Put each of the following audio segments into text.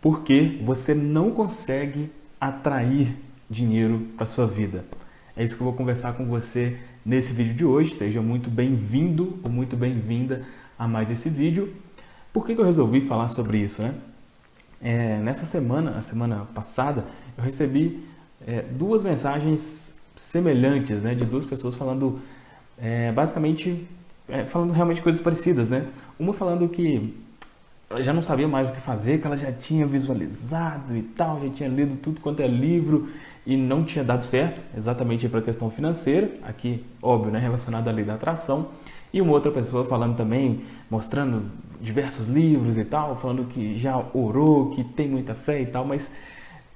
porque você não consegue atrair dinheiro para sua vida. É isso que eu vou conversar com você nesse vídeo de hoje. Seja muito bem-vindo ou muito bem-vinda a mais esse vídeo. Por que eu resolvi falar sobre isso, né? Nessa semana, a semana passada, eu recebi duas mensagens semelhantes, né, de duas pessoas falando, basicamente, falando realmente coisas parecidas, né? Uma falando que ela já não sabia mais o que fazer, que ela já tinha visualizado e tal, já tinha lido tudo quanto é livro e não tinha dado certo, exatamente para a questão financeira, aqui, óbvio, né, relacionado à lei da atração. E uma outra pessoa falando também, mostrando diversos livros e tal, falando que já orou, que tem muita fé e tal, mas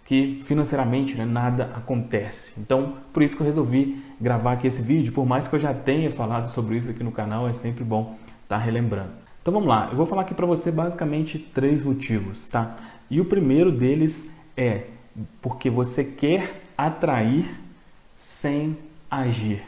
que financeiramente, né, nada acontece. Então, por isso que eu resolvi gravar aqui esse vídeo. Por mais que eu já tenha falado sobre isso aqui no canal, é sempre bom estar relembrando. Então vamos lá, eu vou falar aqui para você basicamente 3 motivos, tá? E o primeiro deles é porque você quer atrair sem agir.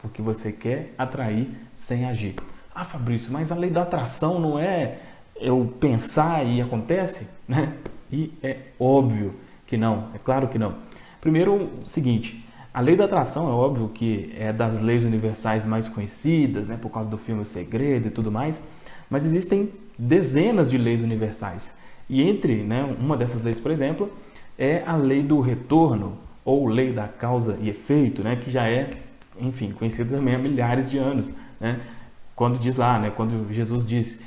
Porque você quer atrair sem agir. Ah, Fabrício, mas a lei da atração não é eu pensar e acontece, né? E é óbvio que não, é claro que não. Primeiro, o seguinte, a lei da atração é óbvio que é das leis universais mais conhecidas, né, por causa do filme O Segredo e tudo mais, mas existem dezenas de leis universais. E entre, né, uma dessas leis, por exemplo, é a lei do retorno, ou lei da causa e efeito, né, que já é, enfim, conhecida também há milhares de anos, né? Quando diz lá, né, quando Jesus disse,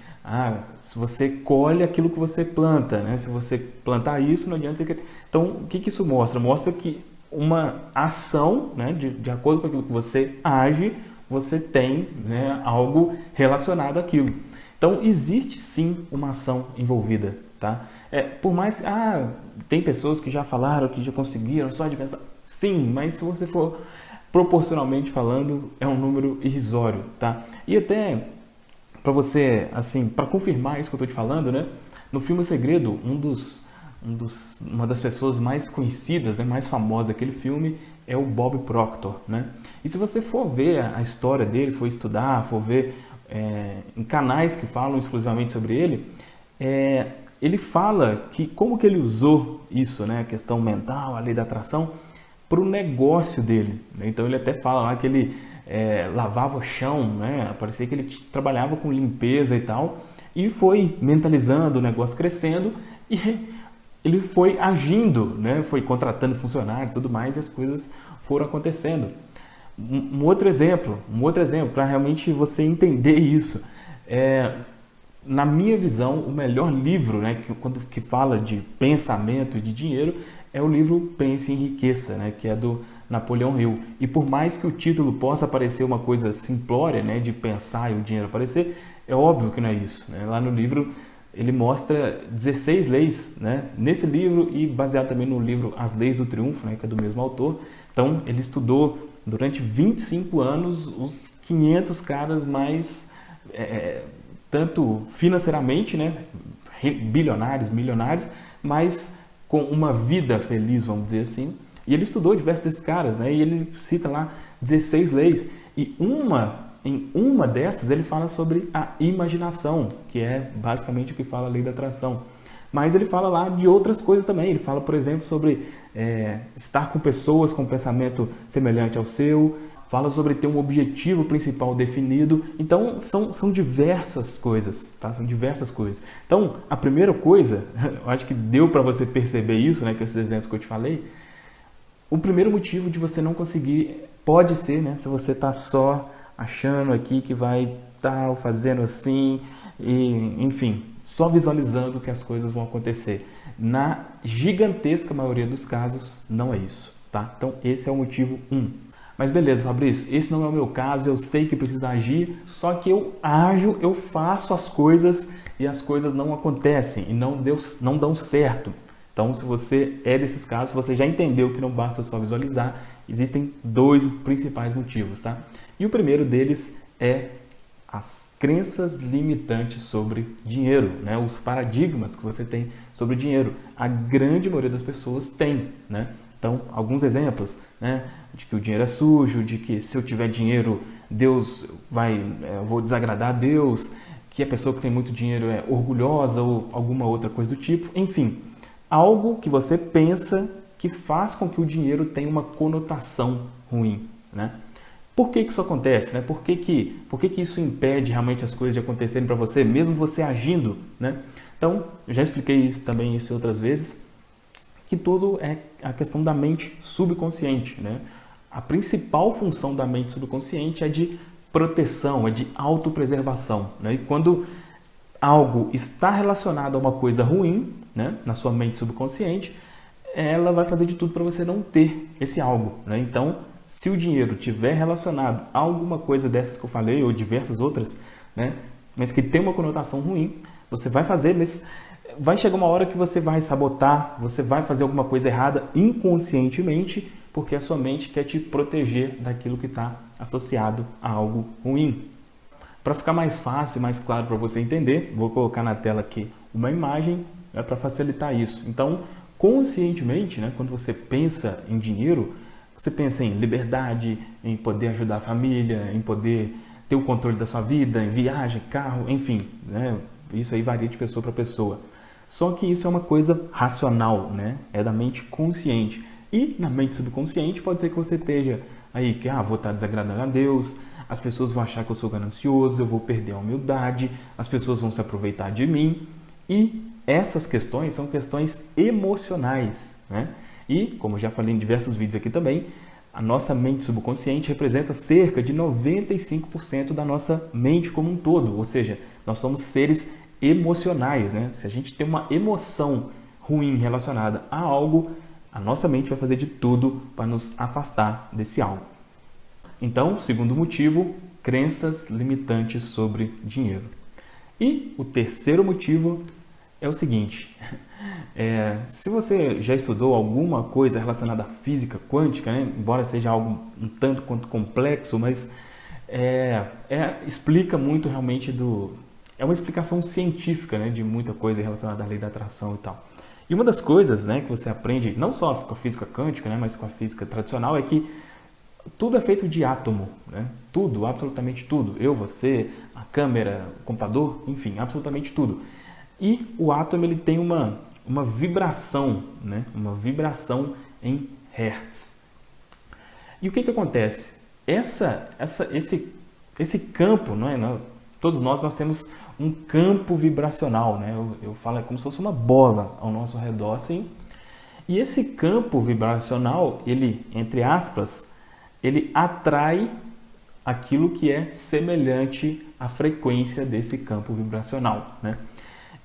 se você colhe aquilo que você planta, né? Se você plantar isso, não adianta você... Então, o que isso mostra? Mostra que uma ação, né, de acordo com aquilo que você age, você tem, né, algo relacionado àquilo. Então, existe sim uma ação envolvida, tá? Por mais... tem pessoas que já falaram, que já conseguiram, só de pensar... Sim, mas se você for proporcionalmente falando, é um número irrisório, tá? E até... para você, assim, para confirmar isso que eu estou te falando, né? No filme O Segredo, uma das pessoas mais conhecidas, né, mais famosas daquele filme é o Bob Proctor, né? E se você for ver a história dele, for estudar, for ver em canais que falam exclusivamente sobre ele, ele fala que como que ele usou isso, né, a questão mental, a lei da atração, para o negócio dele, né? Então ele até fala lá que ele lavava o chão, né? Parecia que ele trabalhava com limpeza e tal, e foi mentalizando o negócio crescendo e ele foi agindo, né? Foi contratando funcionários e tudo mais, e as coisas foram acontecendo. Um outro exemplo para realmente você entender isso, na minha visão, o melhor livro, né, que fala de pensamento e de dinheiro é o livro Pense e Enriqueça, né, que é do Napoleão Hill. E por mais que o título possa parecer uma coisa simplória, né, de pensar e o dinheiro aparecer, é óbvio que não é isso, né? Lá no livro ele mostra 16 leis, né, nesse livro, e baseado também no livro As Leis do Triunfo, né, que é do mesmo autor. Então ele estudou durante 25 anos os 500 caras mais, tanto financeiramente, né, bilionários, milionários, mas com uma vida feliz, vamos dizer assim. E ele estudou diversos desses caras, né? E ele cita lá 16 leis. E em uma dessas ele fala sobre a imaginação, que é basicamente o que fala a lei da atração. Mas ele fala lá de outras coisas também. Ele fala, por exemplo, sobre estar com pessoas com pensamento semelhante ao seu. Fala sobre ter um objetivo principal definido. Então, são diversas coisas, tá? São diversas coisas. Então, a primeira coisa, eu acho que deu para você perceber isso, né, com esses exemplos que eu te falei. O primeiro motivo de você não conseguir pode ser, né, se você está só achando aqui que vai estar fazendo assim, e, enfim, só visualizando que as coisas vão acontecer. Na gigantesca maioria dos casos, não é isso, tá? Então, esse é o motivo 1. Mas beleza, Fabrício, esse não é o meu caso, eu sei que precisa agir, só que eu ajo, eu faço as coisas e as coisas não acontecem e não dão certo. Então, se você é desses casos, você já entendeu que não basta só visualizar, existem 2 principais motivos, tá? E o primeiro deles é as crenças limitantes sobre dinheiro, né? Os paradigmas que você tem sobre dinheiro. A grande maioria das pessoas tem, né? Então, alguns exemplos, né, de que o dinheiro é sujo, de que se eu tiver dinheiro, eu vou desagradar a Deus, que a pessoa que tem muito dinheiro é orgulhosa ou alguma outra coisa do tipo. Enfim, algo que você pensa que faz com que o dinheiro tenha uma conotação ruim, né? Por que isso acontece, né? Por que isso impede realmente as coisas de acontecerem para você, mesmo você agindo, né? Então, eu já expliquei também isso outras vezes, que tudo é a questão da mente subconsciente, né? A principal função da mente subconsciente é de proteção, é de autopreservação, né? E quando algo está relacionado a uma coisa ruim, né, na sua mente subconsciente, ela vai fazer de tudo para você não ter esse algo, né? Então, se o dinheiro estiver relacionado a alguma coisa dessas que eu falei, ou diversas outras, né, mas que tem uma conotação ruim, você vai fazer, mas vai chegar uma hora que você vai sabotar, você vai fazer alguma coisa errada inconscientemente, porque a sua mente quer te proteger daquilo que está associado a algo ruim. Para ficar mais fácil, mais claro para você entender, vou colocar na tela aqui uma imagem, né, para facilitar isso. Então, conscientemente, né, quando você pensa em dinheiro, você pensa em liberdade, em poder ajudar a família, em poder ter o controle da sua vida, em viagem, carro, enfim, né? Isso aí varia de pessoa para pessoa. Só que isso é uma coisa racional, né? É da mente consciente. E na mente subconsciente pode ser que você esteja aí que vou estar desagradando a Deus, as pessoas vão achar que eu sou ganancioso, eu vou perder a humildade, as pessoas vão se aproveitar de mim. E essas questões são questões emocionais, né? E, como já falei em diversos vídeos aqui também, a nossa mente subconsciente representa cerca de 95% da nossa mente como um todo. Ou seja, nós somos seres emocionais, né? Se a gente tem uma emoção ruim relacionada a algo, a nossa mente vai fazer de tudo para nos afastar desse algo. Então, segundo motivo, crenças limitantes sobre dinheiro. E o terceiro motivo é o seguinte, se você já estudou alguma coisa relacionada à física quântica, né, embora seja algo um tanto quanto complexo, mas explica muito realmente é uma explicação científica, né, de muita coisa relacionada à lei da atração e tal. E uma das coisas, né, que você aprende, não só com a física quântica, né, mas com a física tradicional, é que tudo é feito de átomo, né? Tudo, absolutamente tudo. Eu, você, a câmera, o computador, enfim, absolutamente tudo. E o átomo ele tem uma vibração, né? Uma vibração em hertz. E o que acontece? Esse campo, não é? Todos nós temos um campo vibracional, né? Eu falo como se fosse uma bola ao nosso redor, assim. E esse campo vibracional, ele, entre aspas, ele atrai aquilo que é semelhante à frequência desse campo vibracional, né?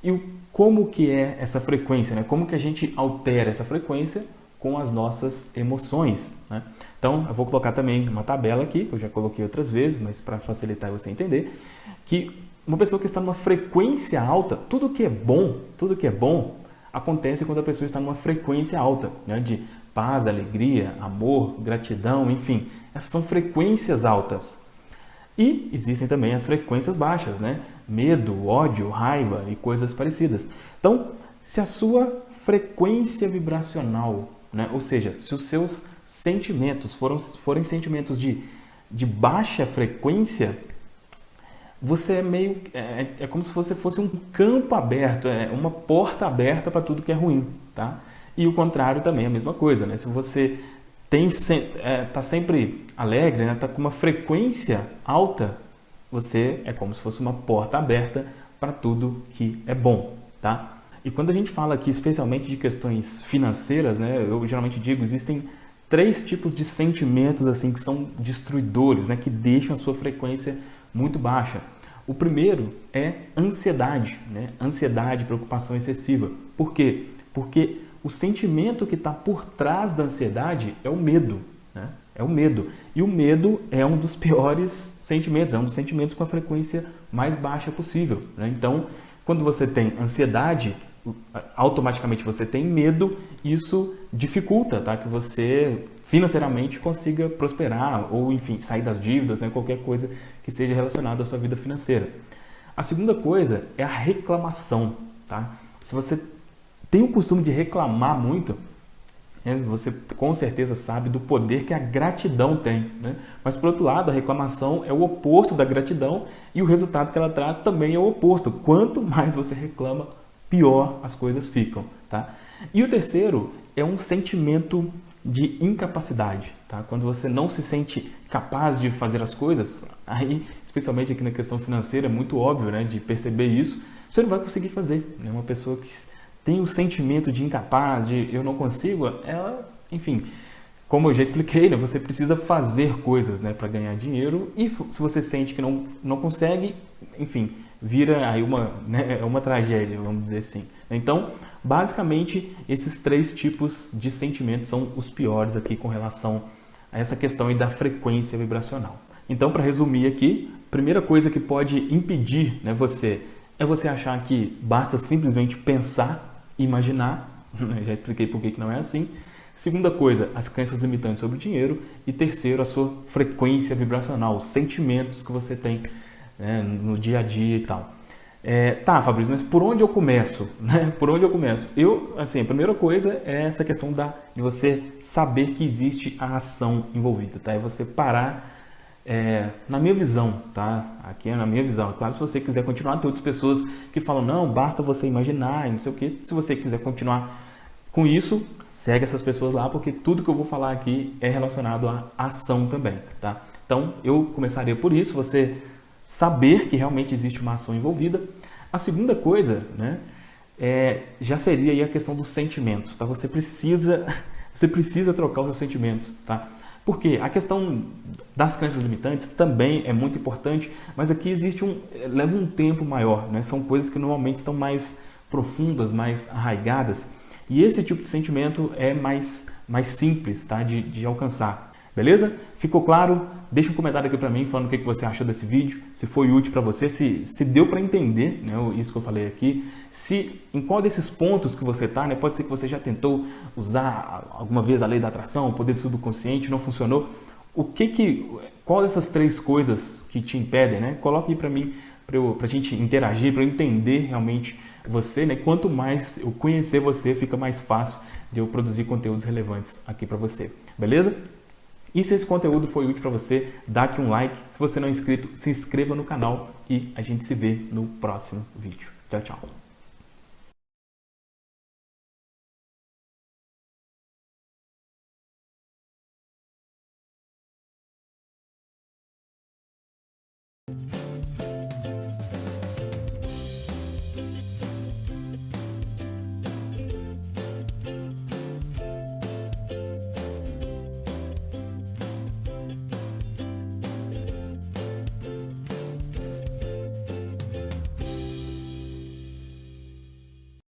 E como que é essa frequência, né? Como que a gente altera essa frequência com as nossas emoções, né? Então, eu vou colocar também uma tabela aqui, que eu já coloquei outras vezes, mas para facilitar você entender, que uma pessoa que está numa frequência alta, tudo que é bom, acontece quando a pessoa está numa frequência alta, né? De paz, alegria, amor, gratidão, enfim, essas são frequências altas. E existem também as frequências baixas, né? Medo, ódio, raiva e coisas parecidas. Então, se a sua frequência vibracional, né? Ou seja, se os seus sentimentos forem sentimentos de baixa frequência, você é como se você fosse um campo aberto, uma porta aberta para tudo que é ruim, tá? E o contrário também é a mesma coisa, né? Se você está sempre alegre, né? Está com uma frequência alta, você é como se fosse uma porta aberta para tudo que é bom, tá? E quando a gente fala aqui especialmente de questões financeiras, né? Eu geralmente digo, existem 3 tipos de sentimentos assim que são destruidores, né? Que deixam a sua frequência muito baixa. O primeiro é ansiedade, né? Ansiedade, preocupação excessiva. Por quê? Porque o sentimento que está por trás da ansiedade é o medo, né? É o medo. E o medo é um dos piores sentimentos, é um dos sentimentos com a frequência mais baixa possível, né? Então, quando você tem ansiedade, automaticamente você tem medo, isso dificulta, tá? Que você financeiramente consiga prosperar ou, enfim, sair das dívidas, né? Qualquer coisa que seja relacionada à sua vida financeira. A segunda coisa é a reclamação, tá? Se você tem o costume de reclamar muito, Você com certeza sabe do poder que a gratidão tem, né? Mas por outro lado, a reclamação é o oposto da gratidão e o resultado que ela traz também é o oposto. Quanto mais você reclama, pior as coisas ficam, tá? E o terceiro é um sentimento de incapacidade, tá? Quando você não se sente capaz de fazer as coisas, aí, especialmente aqui na questão financeira, é muito óbvio, né, de perceber isso, você não vai conseguir fazer, né? Uma pessoa que tem o sentimento de incapaz, de eu não consigo, ela, enfim, como eu já expliquei, né, você precisa fazer coisas, né, para ganhar dinheiro, e se você sente que não consegue, enfim, vira aí uma tragédia, vamos dizer assim. Então, basicamente, esses três tipos de sentimentos são os piores aqui com relação a essa questão aí da frequência vibracional. Então, para resumir aqui, a primeira coisa que pode impedir, né, você achar que basta simplesmente pensar, imaginar. Já expliquei por que não é assim. Segunda coisa, as crenças limitantes sobre o dinheiro. E terceiro, a sua frequência vibracional, os sentimentos que você tem, né, no dia a dia e tal. Tá, Fabrício, mas por onde eu começo? Né? Por onde eu começo? A primeira coisa é essa questão de você saber que existe a ação envolvida, tá? É você parar, na minha visão, tá? Aqui é na minha visão. Claro, se você quiser continuar, tem outras pessoas que falam, não, basta você imaginar e não sei o quê. Se você quiser continuar com isso, segue essas pessoas lá, porque tudo que eu vou falar aqui é relacionado à ação também, tá? Então, eu começaria por isso, você saber que realmente existe uma ação envolvida. A segunda coisa, né, já seria aí a questão dos sentimentos, tá? Você precisa trocar os seus sentimentos, tá? Porque a questão das crenças limitantes também é muito importante, mas aqui leva um tempo maior, né? São coisas que normalmente estão mais profundas, mais arraigadas, e esse tipo de sentimento é mais simples, tá? de alcançar. Beleza? Ficou claro? Deixa um comentário aqui para mim falando o que você achou desse vídeo, se foi útil para você, se deu para entender, né, isso que eu falei aqui, em qual desses pontos que você está, né, pode ser que você já tentou usar alguma vez a lei da atração, o poder do subconsciente, não funcionou. Qual dessas três coisas que te impedem, né? Coloque aí para mim, para a gente interagir, para eu entender realmente você, né? Quanto mais eu conhecer você, fica mais fácil de eu produzir conteúdos relevantes aqui para você, beleza? E se esse conteúdo foi útil para você, dá aqui um like. Se você não é inscrito, se inscreva no canal e a gente se vê no próximo vídeo. Tchau, tchau.